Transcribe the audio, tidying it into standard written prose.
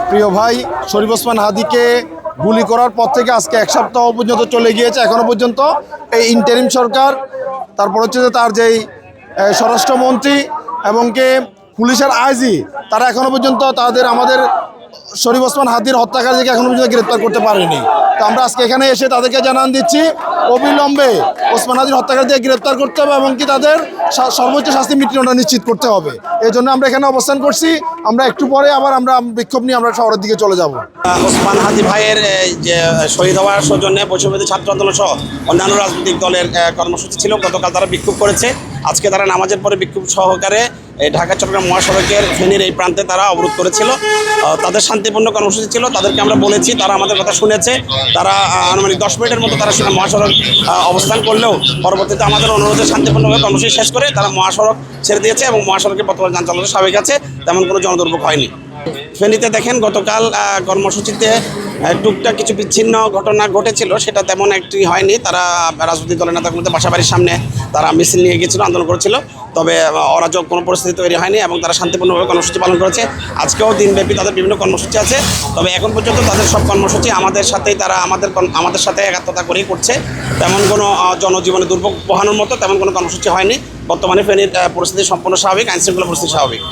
প্রিয় ভাই শরীফ ওসমান হাদিকে গুলি করার পর থেকে আজকে এক সপ্তাহ পর্যন্ত চলে গিয়েছে। এখনো পর্যন্ত এই ইন্টারিম সরকার, তারপর হচ্ছে যে তার যেই স্বরাষ্ট্রমন্ত্রী এবং কে পুলিশের আইজি, তারা এখনো পর্যন্ত আমাদের শরীফ ওসমান হাদির হত্যাকারীকে এখনো পর্যন্ত গ্রেপ্তার করতে পারেনি। তো আমরা আজকে এখানে এসে তাদেরকে জানান দিচ্ছি অবিলম্বে ওসমান হাদির হত্যাকারীদের গ্রেপ্তার করতে হবে এবং কি তাদের সর্বোচ্চ শাস্তি মৃত্যুদণ্ড নিশ্চিত করতে হবে। এই জন্য আমরা এখানে অবস্থান করছি। আমরা একটু পরে আবার আমরা বিক্ষোভ নিয়ে আমরা শহরের দিকে চলে যাব। ওসমান হাদি ভাইয়ের যে শহীদ হওয়ার সৌজন্যে বৈষম্যবিরোধী ছাত্র আন্দোলন সহ অন্যান্য রাজনৈতিক দলের কর্মসূচি ছিল। গতকাল তারা বিক্ষোভ করেছে। আজকে তারা নামাজের পরে বিক্ষোভ সহকারে ঢাকা চট্টগ্রাম মহাসড়কের ফেনীর এই প্রান্তে তারা অবরোধ করেছিল। তাদের শান্তিপূর্ণ কর্মসূচি ছিল, তাদেরকে আমরা বলেছি, তারা আমাদের কথা শুনেছে। তারা আনুমানিক 10 মিনিটের মতো তারা মহাসড়ক অবস্থান করলেও পরবর্তীতে আমাদের অনুরোধে শান্তিপূর্ণভাবে কর্মসূচি শেষ করে তারা মহাসড়ক ছেড়ে দিয়েছে এবং মহাসড়কে বর্তমান যান চলাচল স্বাভাবিক আছে, তেমন কোনো জনদুর্ভোগ হয়নি। ফেনীতে দেখেন গতকাল কর্মসূচিতে টুকটাক কিছু বিচ্ছিন্ন ঘটনা ঘটেছিল, সেটা তেমন একটি হয়নি। তারা রাজনৈতিক দলের নেতাগুলোতে বাসাবাড়ির সামনে তারা মিছিল নিয়ে গিয়েছিল, আন্দোলন করেছিল, তবে অরাজক কোনো পরিস্থিতি তৈরি হয়নি এবং তারা শান্তিপূর্ণভাবে কর্মসূচি পালন করেছে। আজকেও দিনব্যাপী তাদের বিভিন্ন কর্মসূচি আছে, তবে এখন পর্যন্ত তাদের সব কর্মসূচি আমাদের সাথেই তারা আমাদের সাথে একাত্মতা করেই করছে। তেমন কোনো জনজীবনে দুর্ভোগ পোহানোর মতো তেমন কোনো কর্মসূচি হয়নি। বর্তমানে ফেনীর পরিস্থিতি সম্পূর্ণ স্বাভাবিক, আইনশৃঙ্খলা পরিস্থিতি স্বাভাবিক।